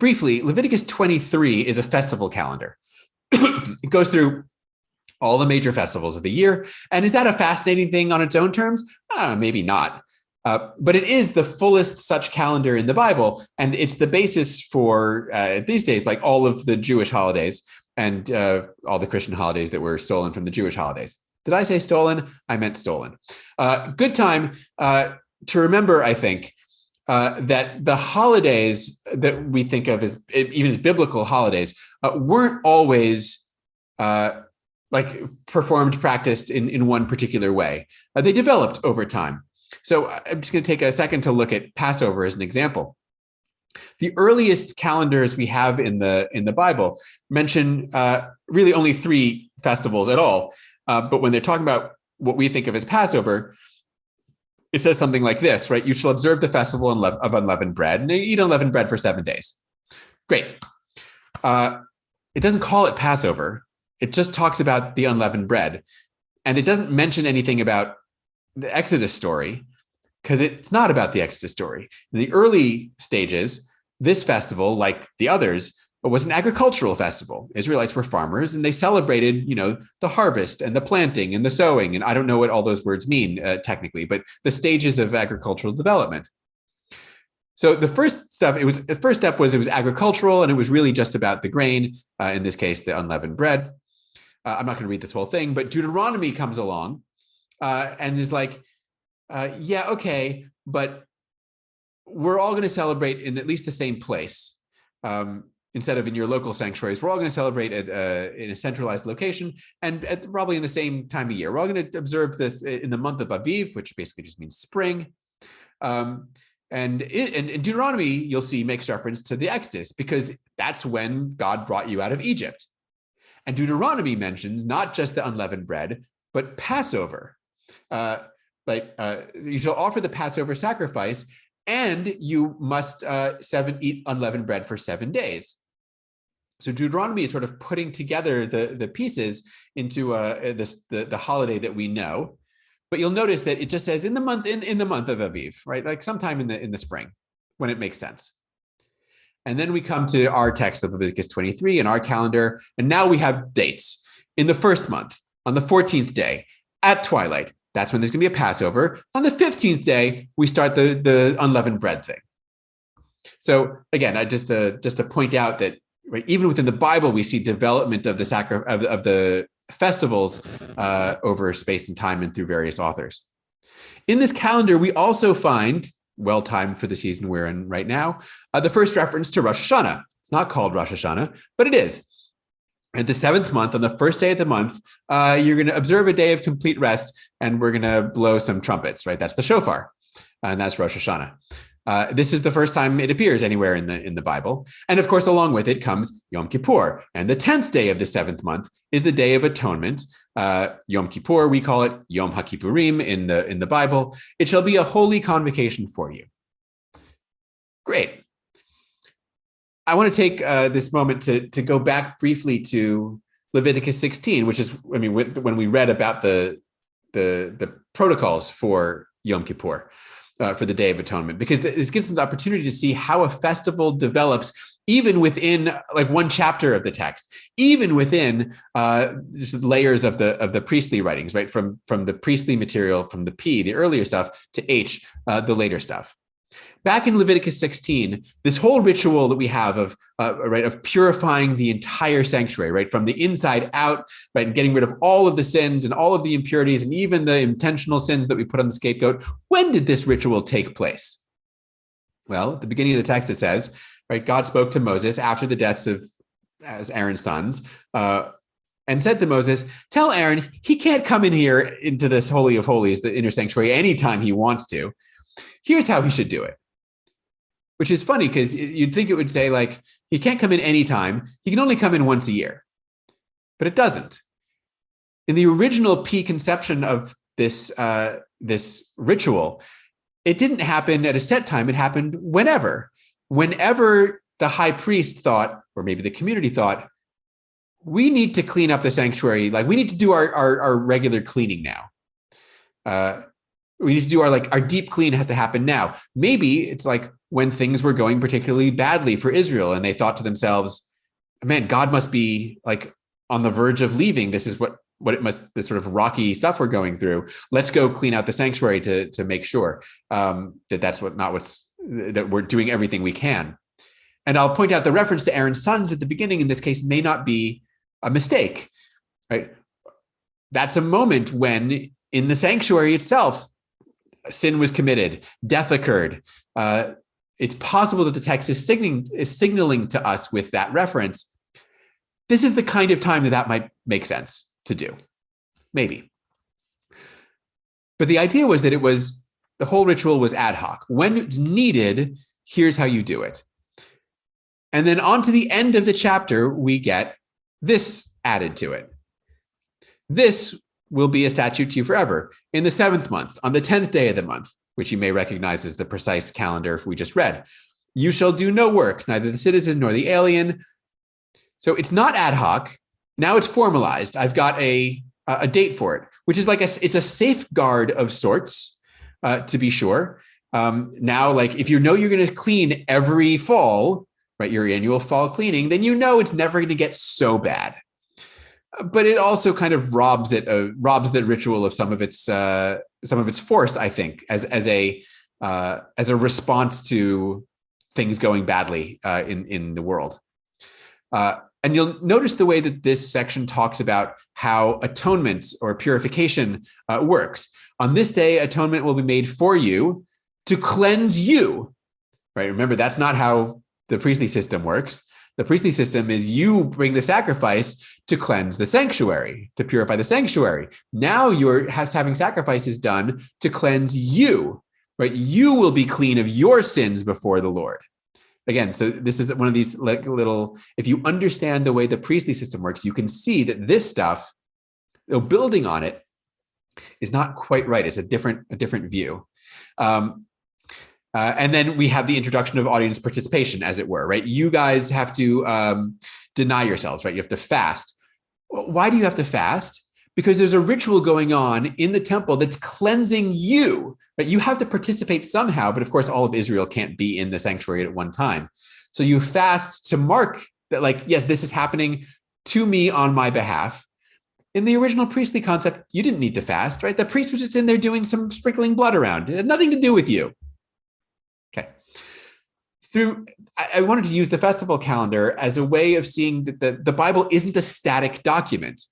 briefly, Leviticus 23 is a festival calendar. It goes through all the major festivals of the year. And is that a fascinating thing on its own terms? Maybe not. But it is the fullest such calendar in the Bible. And it's the basis for, these days, like all of the Jewish holidays and all the Christian holidays that were stolen from the Jewish holidays. Did I say stolen? I meant stolen. Good time to remember, I think, that the holidays that we think of as even as biblical holidays weren't always like performed, practiced in one particular way. They developed over time. So I'm just going to take a second to look at Passover as an example. The earliest calendars we have in the Bible mention really only 3 festivals at all. But when they're talking about what we think of as Passover, it says something like this, right? You shall observe the festival of unleavened bread, and you eat unleavened bread for 7 days. Great. It doesn't call it Passover. It just talks about the unleavened bread. And it doesn't mention anything about the Exodus story because it's not about the Exodus story. In the early stages, this festival, like the others, was an agricultural festival. Israelites were farmers and they celebrated, the harvest and the planting and the sowing. And I don't know what all those words mean technically, but the stages of agricultural development. So the first step was agricultural, and it was really just about the grain, in this case, the unleavened bread. I'm not going to read this whole thing, but Deuteronomy comes along and is like, yeah, okay, but we're all going to celebrate in at least the same place. Instead of in your local sanctuaries, we're all going to celebrate in a centralized location and probably in the same time of year. We're all going to observe this in the month of Aviv, which basically just means spring. And in Deuteronomy, you'll see makes reference to the Exodus because that's when God brought you out of Egypt. And Deuteronomy mentions not just the unleavened bread, but Passover. You shall offer the Passover sacrifice, and you must eat unleavened bread for 7 days. So Deuteronomy is sort of putting together the pieces into the holiday that we know. But you'll notice that it just says in the month of Aviv, right? Like sometime in the spring when it makes sense. And then we come to our text of Leviticus 23 and our calendar. And now we have dates. In the first month, on the 14th day, at twilight, that's when there's going to be a Passover. On the 15th day, we start the unleavened bread thing. So again, just to point out that right, even within the Bible, we see development of the festivals over space and time and through various authors. In this calendar, we also find, well-timed for the season we're in right now, the first reference to Rosh Hashanah. It's not called Rosh Hashanah, but it is. At the 7th month, on the first day of the month, you're going to observe a day of complete rest, and we're going to blow some trumpets, right? That's the shofar, and that's Rosh Hashanah. This is the first time it appears anywhere in the Bible. And of course, along with it comes Yom Kippur. And the 10th day of the 7th month is the Day of Atonement. Yom Kippur, we call it Yom HaKippurim in the Bible. It shall be a holy convocation for you. Great. I want to take this moment to go back briefly to Leviticus 16, which is, when we read about the protocols for Yom Kippur. For the Day of Atonement, because this gives us an opportunity to see how a festival develops even within like one chapter of the text, even within just layers of the priestly writings, right? From the priestly material, from the P, the earlier stuff, to H, the later stuff. Back in Leviticus 16, this whole ritual that we have of purifying the entire sanctuary, right, from the inside out, right, and getting rid of all of the sins and all of the impurities and even the intentional sins that we put on the scapegoat. When did this ritual take place? Well, at the beginning of the text, it says, right, God spoke to Moses after the deaths of Aaron's sons, and said to Moses, tell Aaron he can't come in here into this Holy of Holies, the inner sanctuary, anytime he wants to. Here's how he should do it. Which is funny because you'd think it would say like, he can't come in anytime. He can only come in once a year. But it doesn't. In the original P conception of this ritual, it didn't happen at a set time. It happened whenever. Whenever the high priest thought, or maybe the community thought, we need to clean up the sanctuary. Like we need to do our regular cleaning now. we need to do our deep clean has to happen now. Maybe it's like when things were going particularly badly for Israel and they thought to themselves, man, God must be like on the verge of leaving. This is what it must, this sort of rocky stuff we're going through. Let's go clean out the sanctuary to make sure that we're doing everything we can. And I'll point out the reference to Aaron's sons at the beginning in this case may not be a mistake, right? That's a moment when in the sanctuary itself, sin was committed, death occurred. It's possible that the text is signaling to us with that reference. This is the kind of time that might make sense to do, maybe. But the idea was that the whole ritual was ad hoc. When it's needed, here's how you do it. And then on to the end of the chapter, we get this added to it. This will be a statute to you forever. In the 7th month, on the 10th day of the month, which you may recognize as the precise calendar we just read, you shall do no work, neither the citizen nor the alien. So it's not ad hoc. Now it's formalized. I've got a date for it, which is it's a safeguard of sorts, to be sure. Now, if you know you're going to clean every fall, right, your annual fall cleaning, then you know it's never going to get so bad. But it also kind of robs the ritual of some of its force, I think, as a response to things going badly in the world. And you'll notice the way that this section talks about how atonement or purification works. On this day, atonement will be made for you to cleanse you. Right? Remember, that's not how the priestly system works. The priestly system is you bring the sacrifice to cleanse the sanctuary, to purify the sanctuary. Now you're having sacrifices done to cleanse you, right? You will be clean of your sins before the Lord. Again, so this is one of these little, if you understand the way the priestly system works, you can see that this stuff, building on it, is not quite right. It's a different view. And then we have the introduction of audience participation, as it were, right? You guys have to deny yourselves, right? You have to fast. Why do you have to fast? Because there's a ritual going on in the temple that's cleansing you, right? You have to participate somehow, but of course, all of Israel can't be in the sanctuary at one time. So you fast to mark that, yes, this is happening to me on my behalf. In the original priestly concept, you didn't need to fast, right? The priest was just in there doing some sprinkling blood around. It had nothing to do with you. Okay. I wanted to use the festival calendar as a way of seeing that the Bible isn't a static document.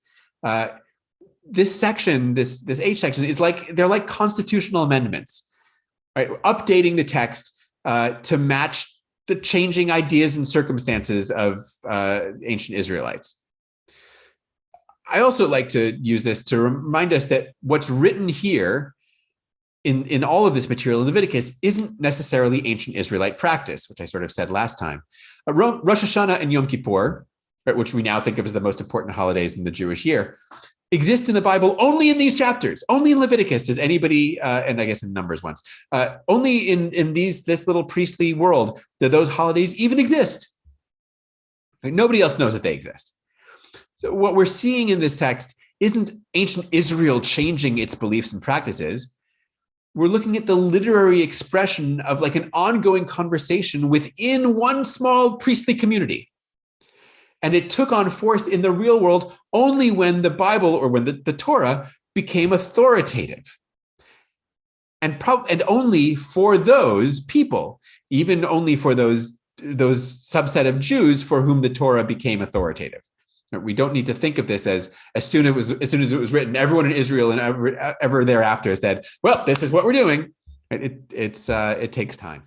This section, this H section, they're like constitutional amendments, right? Updating the text to match the changing ideas and circumstances of ancient Israelites. I also like to use this to remind us that what's written here in all of this material in Leviticus isn't necessarily ancient Israelite practice, which I sort of said last time. Rosh Hashanah and Yom Kippur, right, which we now think of as the most important holidays in the Jewish year, exist in the Bible only in these chapters. Only in Leviticus does anybody, and I guess in Numbers once, only in this little priestly world do those holidays even exist. Like, nobody else knows that they exist. So what we're seeing in this text isn't ancient Israel changing its beliefs and practices. We're looking at the literary expression of an ongoing conversation within one small priestly community. And it took on force in the real world only when the Bible or when the Torah became authoritative. And only for those people, even only for those subset of Jews for whom the Torah became authoritative. We don't need to think of this as soon as it was written, everyone in Israel and ever thereafter said, well, this is what we're doing. It takes time.